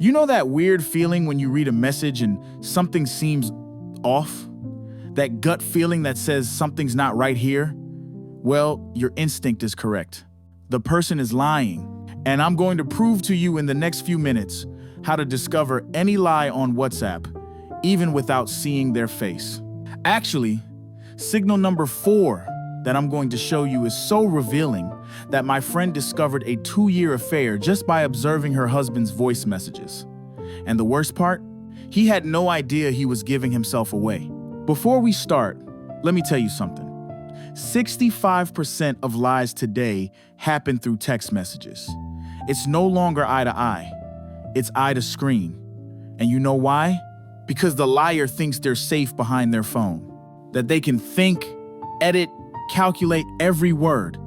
You know that weird feeling when you read a message and something seems off? That gut feeling that says something's not right here? Well, your instinct is correct. The person is lying, and I'm going to prove to you in the next few minutes how to discover any lie on WhatsApp, even without seeing their face. Actually, signal number 4 that I'm going to show you is so revealing that my friend discovered a 2-year affair just by observing her husband's voice messages. And the worst part? He had no idea he was giving himself away. Before we start, let me tell you something. 65% of lies today happen through text messages. It's no longer eye to eye. It's eye to screen. And you know why? Because the liar thinks they're safe behind their phone, that they can think, edit, calculate every word.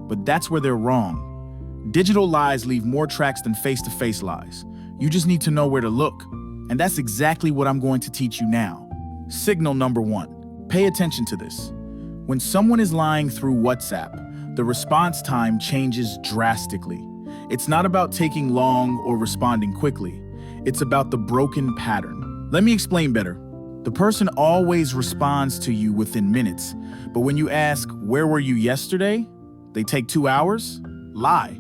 But that's where they're wrong. Digital lies leave more tracks than face-to-face lies. You just need to know where to look. And that's exactly what I'm going to teach you now. Signal number 1. Pay attention to this. When someone is lying through WhatsApp, the response time changes drastically. It's not about taking long or responding quickly. It's about the broken pattern. Let me explain better. The person always responds to you within minutes, but when you ask, "Where were you yesterday?" they take 2 hours? Lie.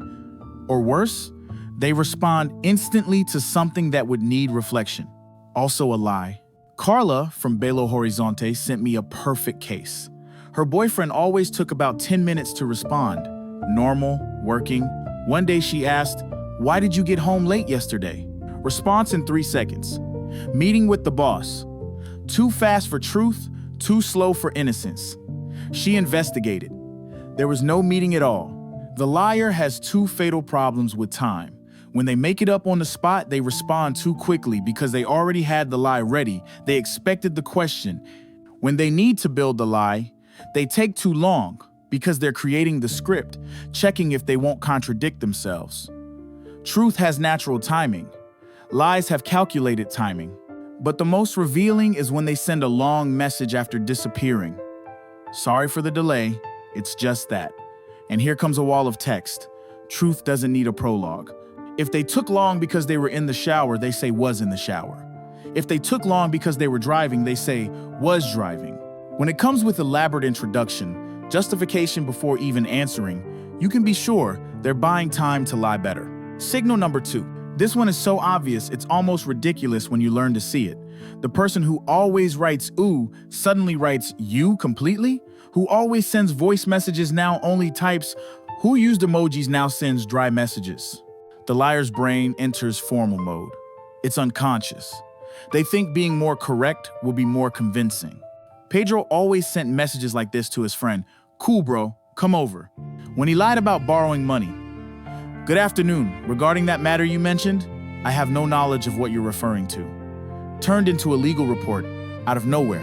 Or worse, they respond instantly to something that would need reflection. Also a lie. Carla from Belo Horizonte sent me a perfect case. Her boyfriend always took about 10 minutes to respond. Normal, working. One day she asked, "Why did you get home late yesterday?" Response in 3 seconds. Meeting with the boss. Too fast for truth, too slow for innocence. She investigated. There was no meeting at all. The liar has 2 fatal problems with time. When they make it up on the spot, they respond too quickly because they already had the lie ready. They expected the question. When they need to build the lie, they take too long because they're creating the script, checking if they won't contradict themselves. Truth has natural timing. Lies have calculated timing. But the most revealing is when they send a long message after disappearing. Sorry for the delay, it's just that. And here comes a wall of text. Truth doesn't need a prologue. If they took long because they were in the shower, they say was in the shower. If they took long because they were driving, they say was driving. When it comes with elaborate introduction, justification before even answering, you can be sure they're buying time to lie better. Signal number 2. This one is so obvious, it's almost ridiculous when you learn to see it. The person who always writes ooh suddenly writes you completely? Who always sends voice messages now only types who used emojis now sends dry messages. The liar's brain enters formal mode. It's unconscious. They think being more correct will be more convincing. Pedro always sent messages like this to his friend. "Cool, bro, come over." When he lied about borrowing money. "Good afternoon. Regarding that matter you mentioned, I have no knowledge of what you're referring to." Turned into a legal report out of nowhere.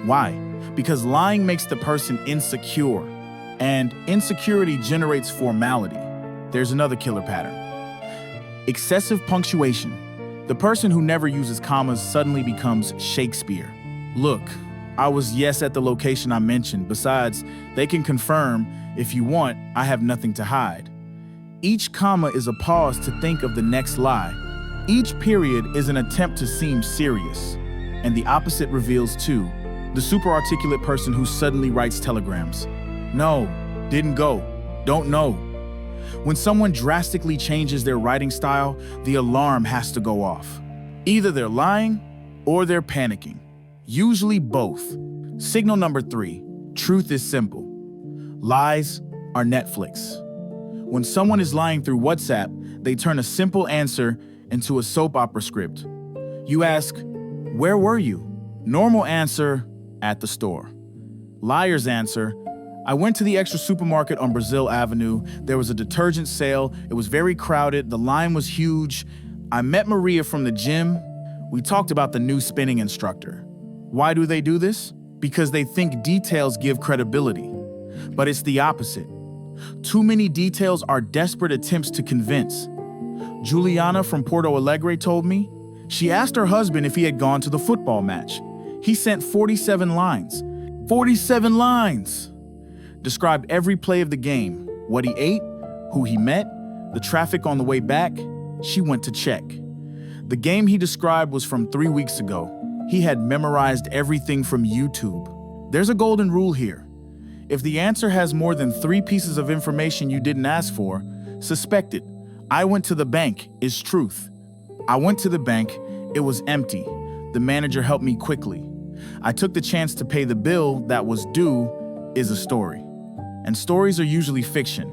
Why? Because lying makes the person insecure, and insecurity generates formality. There's another killer pattern. Excessive punctuation. The person who never uses commas suddenly becomes Shakespeare. "Look, I was yes at the location I mentioned. Besides, they can confirm, if you want, I have nothing to hide." Each comma is a pause to think of the next lie. Each period is an attempt to seem serious. And the opposite reveals too. The super articulate person who suddenly writes telegrams. "No, didn't go, don't know." When someone drastically changes their writing style, the alarm has to go off. Either they're lying or they're panicking. Usually both. Signal number 3. Truth is simple. Lies are Netflix. When someone is lying through WhatsApp, they turn a simple answer into a soap opera script. You ask, "Where were you?" Normal answer, "At the store." Liar's answer, "I went to the extra supermarket on Brazil Avenue. There was a detergent sale. It was very crowded. The line was huge. I met Maria from the gym. We talked about the new spinning instructor." Why do they do this? Because they think details give credibility. But it's the opposite. Too many details are desperate attempts to convince. Juliana from Porto Alegre told me she asked her husband if he had gone to the football match. He sent 47 lines. 47 lines! Described every play of the game, what he ate, who he met, the traffic on the way back. She went to check. The game he described was from 3 weeks ago. He had memorized everything from YouTube. There's a golden rule here. If the answer has more than 3 pieces of information you didn't ask for, suspect it. I went to the bank is truth. I went to the bank, it was empty. The manager helped me quickly. I took the chance to pay the bill that was due is a story. And stories are usually fiction.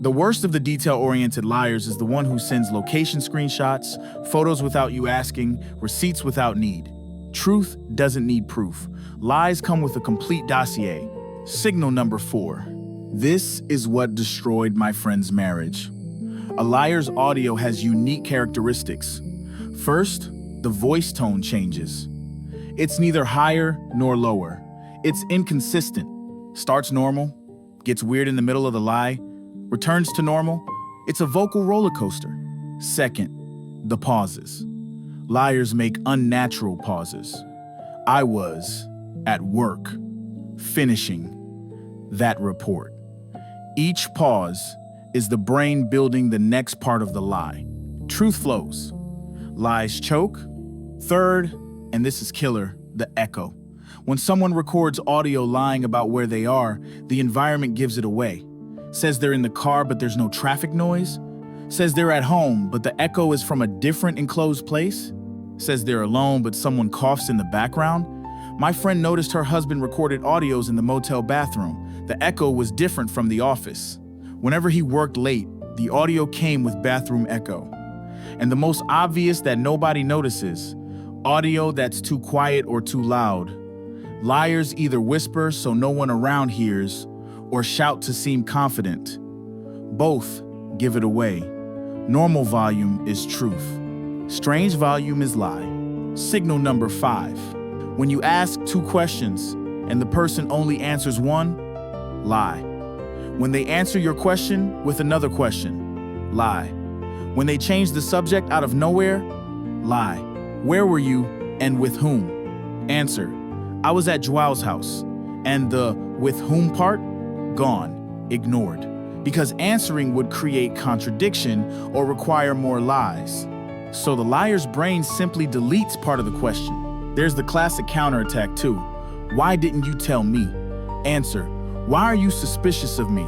The worst of the detail-oriented liars is the one who sends location screenshots, photos without you asking, receipts without need. Truth doesn't need proof. Lies come with a complete dossier. Signal number 4. This is what destroyed my friend's marriage. A liar's audio has unique characteristics. First, the voice tone changes. It's neither higher nor lower. It's inconsistent. Starts normal, gets weird in the middle of the lie, returns to normal. It's a vocal roller coaster. Second, the pauses. Liars make unnatural pauses. I was at work, finishing that report. Each pause is the brain building the next part of the lie. Truth flows. Lies choke. Third, and this is killer, the echo. When someone records audio lying about where they are, the environment gives it away. Says they're in the car, but there's no traffic noise. Says they're at home, but the echo is from a different enclosed place. Says they're alone, but someone coughs in the background. My friend noticed her husband recorded audios in the motel bathroom. The echo was different from the office. Whenever he worked late, the audio came with bathroom echo. And the most obvious that nobody notices, audio that's too quiet or too loud. Liars either whisper so no one around hears, or shout to seem confident. Both give it away. Normal volume is truth. Strange volume is lie. Signal number 5. When you ask 2 questions and the person only answers one, lie. When they answer your question with another question, lie. When they change the subject out of nowhere, lie. Where were you and with whom? Answer. I was at Joao's house. And the with whom part? Gone. Ignored. Because answering would create contradiction or require more lies. So the liar's brain simply deletes part of the question. There's the classic counterattack too. Why didn't you tell me? Answer. Why are you suspicious of me?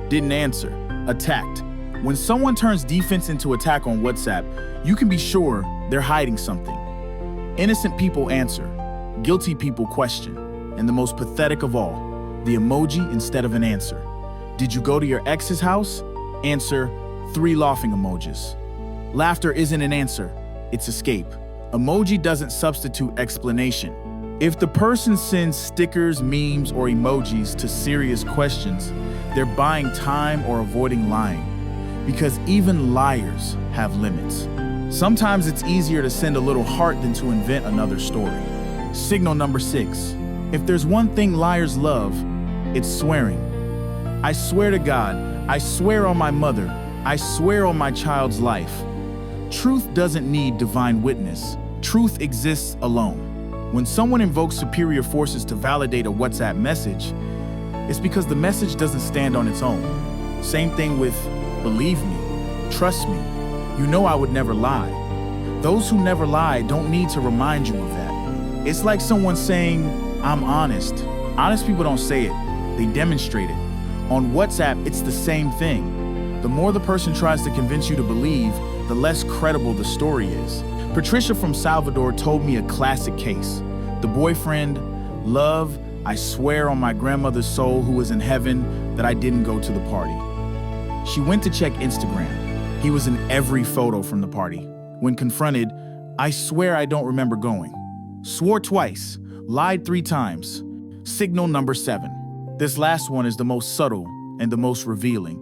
Didn't answer. Attacked. When someone turns defense into attack on WhatsApp, you can be sure they're hiding something. Innocent people answer. Guilty people question. And the most pathetic of all, the emoji instead of an answer. Did you go to your ex's house? Answer, 3 laughing emojis. Laughter isn't an answer, it's escape. Emoji doesn't substitute explanation. If the person sends stickers, memes, or emojis to serious questions, they're buying time or avoiding lying. Because even liars have limits. Sometimes it's easier to send a little heart than to invent another story. Signal number 6. If there's one thing liars love, it's swearing. I swear to God, I swear on my mother, I swear on my child's life. Truth doesn't need divine witness. Truth exists alone. When someone invokes superior forces to validate a WhatsApp message, it's because the message doesn't stand on its own. Same thing with believe me, trust me, you know I would never lie. Those who never lie don't need to remind you of that. It's like someone saying, I'm honest. Honest people don't say it, they demonstrate it. On WhatsApp, it's the same thing. The more the person tries to convince you to believe, the less credible the story is. Patricia from Salvador told me a classic case. The boyfriend, love, I swear on my grandmother's soul who was in heaven that I didn't go to the party. She went to check Instagram. He was in every photo from the party. When confronted, I swear I don't remember going. Swore twice, lied 3 times. Signal number 7. This last one is the most subtle and the most revealing.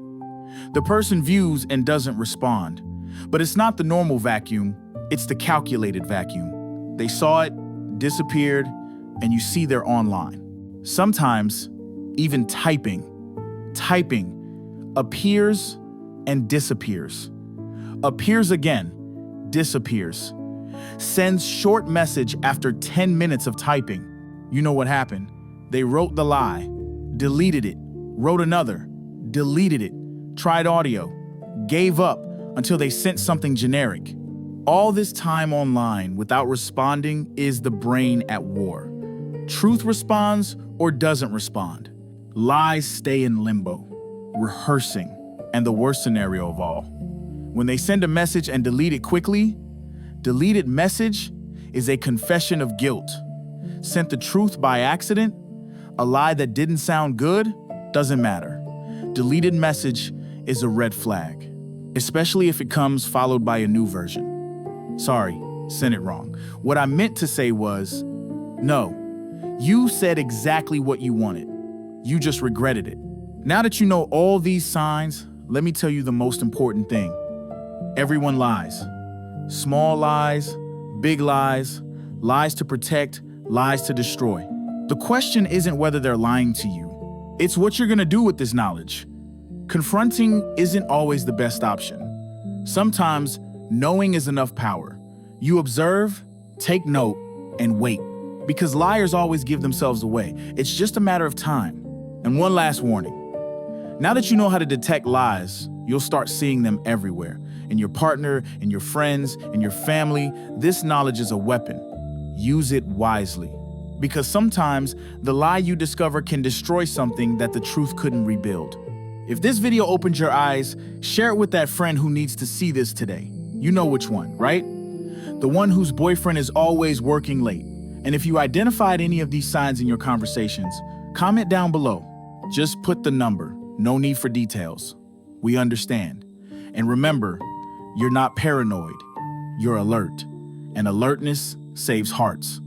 The person views and doesn't respond. But it's not the normal vacuum, it's the calculated vacuum. They saw it, disappeared, and you see they're online. Sometimes, even typing appears and disappears. Appears again, disappears. Sends short message after 10 minutes of typing. You know what happened? They wrote the lie, deleted it, wrote another, deleted it, tried audio, gave up until they sent something generic. All this time online without responding is the brain at war. Truth responds or doesn't respond. Lies stay in limbo, rehearsing, and the worst scenario of all. When they send a message and delete it quickly, deleted message is a confession of guilt. Sent the truth by accident, a lie that didn't sound good, doesn't matter. Deleted message is a red flag, especially if it comes followed by a new version. Sorry, sent it wrong. What I meant to say was, no, you said exactly what you wanted. You just regretted it. Now that you know all these signs, let me tell you the most important thing. Everyone lies. Small lies, big lies, lies to protect, lies to destroy. The question isn't whether they're lying to you. It's what you're gonna do with this knowledge. Confronting isn't always the best option. Sometimes knowing is enough power. You observe, take note, and wait. Because liars always give themselves away. It's just a matter of time. And one last warning. Now that you know how to detect lies, you'll start seeing them everywhere. In your partner, in your friends, in your family. This knowledge is a weapon. Use it wisely. Because sometimes the lie you discover can destroy something that the truth couldn't rebuild. If this video opened your eyes, share it with that friend who needs to see this today. You know which one, right? The one whose boyfriend is always working late. And if you identified any of these signs in your conversations, comment down below. Just put the number, no need for details. We understand. And remember, you're not paranoid, you're alert. And alertness saves hearts.